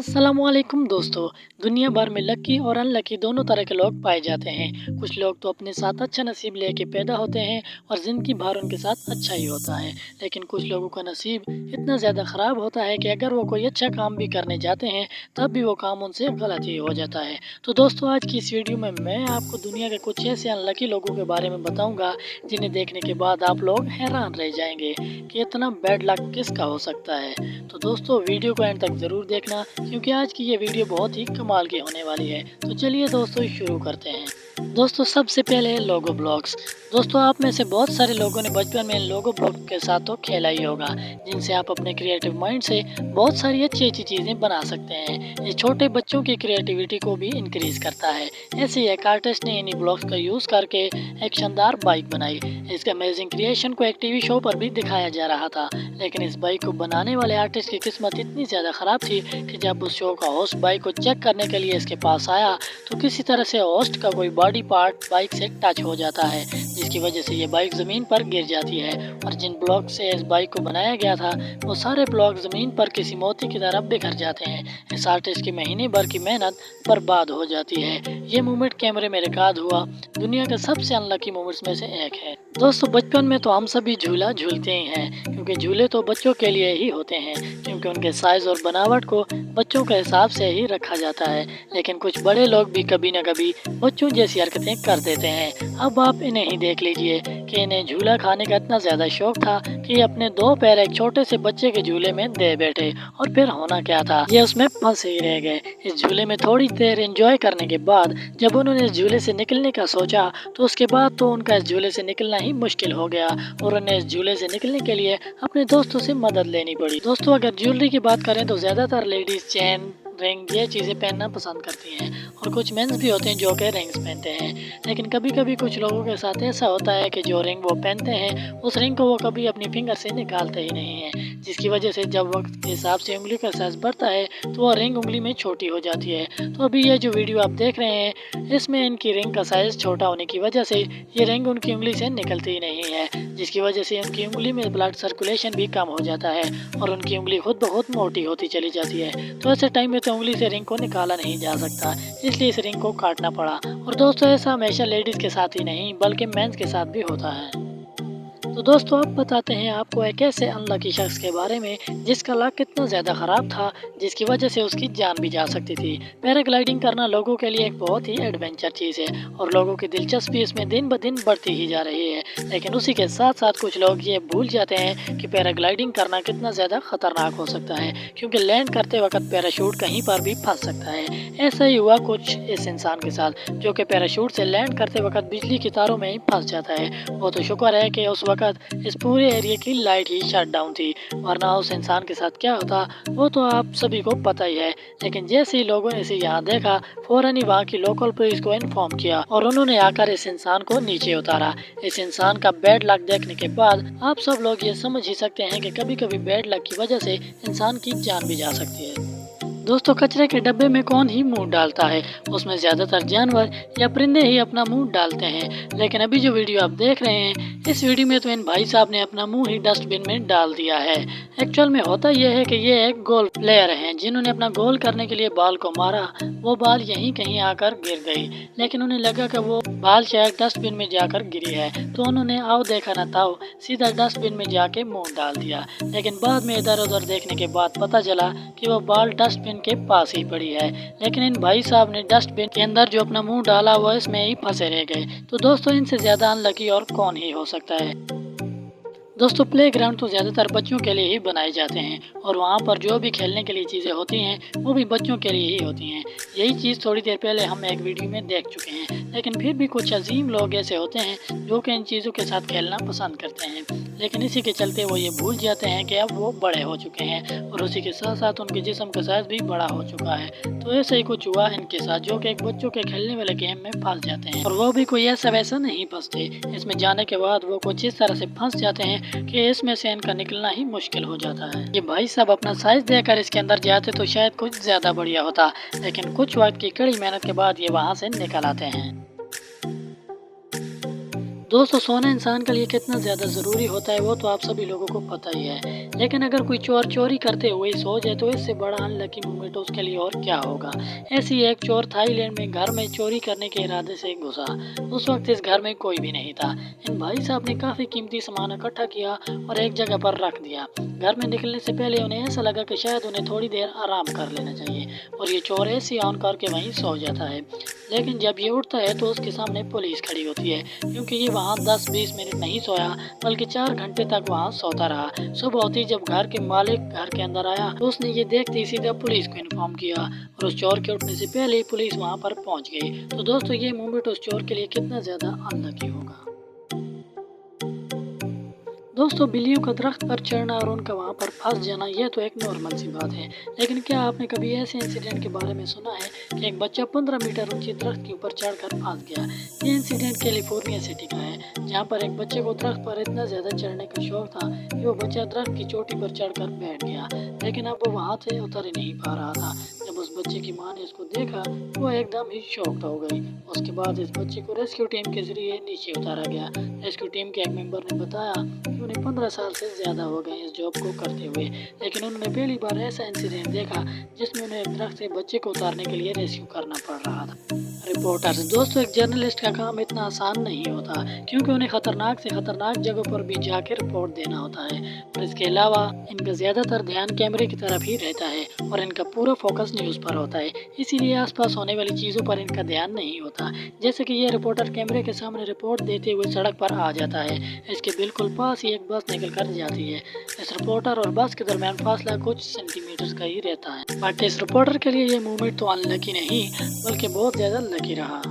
अस्सलामुअलैकुम दोस्तों। दुनिया भर में लकी और अनलकी दोनों तरह के लोग पाए जाते हैं। कुछ लोग तो अपने साथ अच्छा नसीब लेके पैदा होते हैं और ज़िंदगी भर उनके साथ अच्छा ही होता है, लेकिन कुछ लोगों का नसीब इतना ज़्यादा ख़राब होता है कि अगर वो कोई अच्छा काम भी करने जाते हैं तब भी वो काम उनसे गलत ही हो जाता है। तो दोस्तों, आज की इस वीडियो में मैं आपको दुनिया के कुछ ऐसे अनलकी लोगों के बारे में बताऊंगा जिन्हें देखने के बाद आप लोग हैरान रह जाएंगे कि इतना बैड लक किसका हो सकता है। तो दोस्तों, वीडियो को एंड तक ज़रूर देखना क्योंकि आज की ये वीडियो बहुत ही कमाल की होने वाली है। तो चलिए दोस्तों, शुरू करते हैं। दोस्तों, सबसे पहले है लोगो ब्लॉक्स। दोस्तों, आप में से बहुत सारे लोगों ने बचपन में इन लोगो ब्लॉक के साथ तो खेला ही होगा, जिनसे आप अपने क्रिएटिव माइंड से बहुत सारी अच्छी अच्छी चीज़ें बना सकते हैं। ये छोटे बच्चों की क्रिएटिविटी को भी इंक्रीज करता है। ऐसे ही एक आर्टिस्ट ने इन्हीं ब्लॉक्स का यूज़ करके एक शानदार बाइक बनाई। इसके अमेजिंग क्रिएशन को एक टीवी शो पर भी दिखाया जा रहा था, लेकिन इस बाइक को बनाने वाले आर्टिस्ट की किस्मत इतनी ज़्यादा ख़राब थी कि जब उस शो का होस्ट बाइक को चेक करने के लिए इसके पास आया तो किसी तरह से होस्ट का कोई बॉडी पार्ट बाइक से टच हो जाता है, जिसकी वजह से ये बाइक ज़मीन पर गिर जाती है और जिन ब्लॉक से इस बाइक को बनाया गया था वो सारे ब्लॉक ज़मीन पर किसी मोती की तरह बिखर जाते हैं। इस आर्टिस्ट की महीने भर की मेहनत बर्बाद हो जाती है। ये मोमेंट कैमरे में रिकॉर्ड हुआ दुनिया के सबसे अनलकी मोमेंट्स में से एक है। दोस्तों, बचपन में तो हम सभी झूला झूलते ही हैं, क्योंकि झूले तो बच्चों के लिए ही होते हैं, क्योंकि उनके साइज और बनावट को बच्चों के हिसाब से ही रखा जाता है। लेकिन कुछ बड़े लोग भी कभी न कभी बच्चों जैसी हरकतें कर देते हैं। अब आप इन्हें ही देख लीजिए कि इन्हें झूला खाने का इतना ज़्यादा शौक था कि ये अपने दो पैर एक छोटे से बच्चे के झूले में दे बैठे, और फिर होना क्या था, ये उसमें फंसे ही रह गए। इस झूले में थोड़ी देर एंजॉय करने के बाद जब उन्होंने इस झूले से निकलने का सोचा तो उसके बाद तो उनका इस झूले से निकलना ही मुश्किल हो गया और उन्हें इस झूले से निकलने के लिए अपने दोस्तों से मदद लेनी पड़ी। दोस्तों, अगर ज्वेलरी की बात करें तो ज़्यादातर लेडीज चेन, रिंग, ये चीज़ें पहनना पसंद करती हैं, और कुछ मेंस भी होते हैं जो कि रिंग्स पहनते हैं। लेकिन कभी कभी कुछ लोगों के साथ ऐसा होता है कि जो रिंग वो पहनते हैं उस रिंग को वो कभी अपनी फिंगर से निकालते ही नहीं हैं, जिसकी वजह से जब वक्त के हिसाब से उंगली का साइज बढ़ता है तो वो रिंग उंगली में छोटी हो जाती है। तो अभी ये जो वीडियो आप देख रहे हैं इसमें इनकी रिंग का साइज छोटा होने की वजह से ये रिंग उनकी उंगली से निकलती ही नहीं है, जिसकी वजह से उनकी उंगली में ब्लड सर्कुलेशन भी कम हो जाता है और उनकी उंगली खुद बहुत मोटी होती चली जाती है। तो ऐसे टाइम में तो उंगली से रिंग को निकाला नहीं जा सकता, इसलिए इस रिंग को काटना पड़ा। और दोस्तों, ऐसा हमेशा लेडीज के साथ ही नहीं बल्कि मेंस के साथ भी होता है। तो दोस्तों, अब बताते हैं आपको एक ऐसे अनलकी शख्स के बारे में जिसका लक कितना ज़्यादा ख़राब था, जिसकी वजह से उसकी जान भी जा सकती थी। पैराग्लाइडिंग करना लोगों के लिए एक बहुत ही एडवेंचर चीज़ है और लोगों की दिलचस्पी इसमें दिन ब दिन बढ़ती ही जा रही है, लेकिन उसी के साथ साथ कुछ लोग ये भूल जाते हैं कि पैराग्लाइडिंग करना कितना ज़्यादा ख़तरनाक हो सकता है, क्योंकि लैंड करते वक्त पैराशूट कहीं पर भी फंस सकता है। ऐसा ही हुआ कुछ इस इंसान के साथ जो कि पैराशूट से लैंड करते वक्त बिजली की तारों में ही फंस जाता है। वो तो शुक्र है कि उस वक्त इस पूरे एरिया की लाइट ही शट डाउन थी, वरना उस इंसान के साथ क्या होता वो तो आप सभी को पता ही है। लेकिन जैसे ही लोगों ने इसे यहाँ देखा, फौरन ही वहाँ की लोकल पुलिस को इन्फॉर्म किया और उन्होंने आकर इस इंसान को नीचे उतारा। इस इंसान का बैड लक देखने के बाद आप सब लोग ये समझ ही सकते हैं कि कभी कभी बैड लक की वजह से इंसान की जान भी जा सकती है। दोस्तों, कचरे के डब्बे में कौन ही मुंह डालता है, उसमें ज़्यादातर जानवर या परिंदे ही अपना मुंह डालते हैं। लेकिन अभी जो वीडियो आप देख रहे हैं इस वीडियो में तो इन भाई साहब ने अपना मुंह ही डस्टबिन में डाल दिया है। एक्चुअल में होता यह है कि ये एक गोल्फ प्लेयर हैं जिन्होंने अपना गोल करने के लिए बॉल को मारा। वो बॉल यहीं कहीं आकर गिर गई, लेकिन उन्हें लगा कि वो बॉल शायद डस्टबिन में जाकर गिरी है, तो उन्होंने आओ देखा न ताओ सीधा डस्टबिन में जाके मुँह डाल दिया। लेकिन बाद में इधर उधर देखने के बाद पता चला कि वो बॉल डस्टबिन के पास ही पड़ी है, लेकिन इन भाई साहब ने डस्टबिन के अंदर जो अपना मुंह डाला वो इसमें ही फंसे रह गए। तो दोस्तों, इनसे ज्यादा अनलकी और कौन ही हो सकता है। दोस्तों, प्लेग्राउंड तो ज़्यादातर बच्चों के लिए ही बनाए जाते हैं और वहाँ पर जो भी खेलने के लिए चीज़ें होती हैं वो भी बच्चों के लिए ही होती हैं। यही चीज़ थोड़ी देर पहले हम एक वीडियो में देख चुके हैं, लेकिन फिर भी कुछ अजीम लोग ऐसे होते हैं जो कि इन चीज़ों के साथ खेलना पसंद करते हैं, लेकिन इसी के चलते वो ये भूल जाते हैं कि अब वो बड़े हो चुके हैं और उसी के साथ साथ उनके जिस्म का साइज भी बड़ा हो चुका है। तो ऐसा ही कुछ हुआ इनके साथ, जो कि एक बच्चों के खेलने वाले गेम में फंस जाते हैं और वो भी कोई ऐसा वैसा नहीं फंसते। इसमें जाने के बाद वो कुछ इस तरह से फंस जाते हैं कि इसमें से इनका निकलना ही मुश्किल हो जाता है। ये भाई साहब अपना साइज देकर इसके अंदर जाते तो शायद कुछ ज्यादा बढ़िया होता, लेकिन कुछ वक्त की कड़ी मेहनत के बाद ये वहां से निकल आते हैं। दोस्तों सोना इंसान के लिए कितना ज़्यादा ज़रूरी होता है वो तो आप सभी लोगों को पता ही है, लेकिन अगर कोई चोर चोरी करते हुए सो जाए तो इससे बड़ा अनलकी मोमेंट उसके लिए और क्या होगा। ऐसे ही एक चोर थाईलैंड में घर में चोरी करने के इरादे से घुसा। उस वक्त इस घर में कोई भी नहीं था। इन भाई साहब ने काफ़ी कीमती सामान इकट्ठा किया और एक जगह पर रख दिया। घर में निकलने से पहले उन्हें ऐसा लगा कि शायद उन्हें थोड़ी देर आराम कर लेना चाहिए और ये चोर ऐसे ऑन करके वहीं सो जाता है। लेकिन जब ये उठता है तो उसके सामने पुलिस खड़ी होती है, क्योंकि ये वहाँ 10-20 मिनट नहीं सोया बल्कि 4 घंटे तक वहाँ सोता रहा। सुबह होती जब घर के मालिक घर के अंदर आया तो उसने ये देखते ही सीधा पुलिस को इन्फॉर्म किया और उस चोर के उठने से पहले ही पुलिस वहाँ पर पहुँच गई। तो दोस्तों ये मोमेंट उस चोर के लिए कितना ज़्यादा अनलकी होगा। दोस्तों बिल्लियों का दरख्त पर चढ़ना और उनका वहाँ पर फंस जाना यह तो एक नॉर्मल सी बात है, लेकिन क्या आपने कभी ऐसे इंसिडेंट के बारे में सुना है कि एक बच्चा 15 मीटर ऊंची दरख्त के ऊपर चढ़कर फंस गया। ये इंसिडेंट कैलिफोर्निया सिटी का है, जहाँ पर एक बच्चे को दरख्त पर इतना ज़्यादा चढ़ने का शौक था कि वो बच्चा दरख्त की चोटी पर चढ़कर बैठ गया, लेकिन अब वो वहाँ से उतर ही नहीं पा रहा था। जब उस बच्चे की माँ ने इसको देखा वो एकदम ही शॉक्ड हो गई। उसके बाद इस बच्चे को रेस्क्यू टीम के जरिए नीचे उतारा गया। रेस्क्यू टीम के एक मेंबर ने बताया कि उन्हें 15 साल से ज़्यादा हो गए इस जॉब को करते हुए, लेकिन उन्होंने पहली बार ऐसा इंसिडेंट देखा जिसमें उन्हें एक दरख्त से बच्चे को उतारने के लिए रेस्क्यू करना पड़ रहा था। रिपोर्टर्स दोस्तों एक जर्नलिस्ट का काम इतना आसान नहीं होता, क्योंकि उन्हें खतरनाक से खतरनाक जगहों पर भी जाकर रिपोर्ट देना होता है और इसके अलावा इनका ज़्यादातर ध्यान कैमरे की तरफ ही रहता है और इनका पूरा फोकस न्यूज़ पर होता है, इसीलिए आसपास होने वाली चीज़ों पर इनका ध्यान नहीं होता। जैसे कि ये रिपोर्टर कैमरे के सामने रिपोर्ट देते हुए सड़क पर आ जाता है, इसके बिल्कुल पास ही एक बस निकल कर जाती है। इस रिपोर्टर और बस के दरमियान फासला कुछ सेंटीमीटर का ही रहता है, बट इस रिपोर्टर के लिए ये मूवमेंट तो अनलकी नहीं बल्कि बहुत ज़्यादा लकी रहा।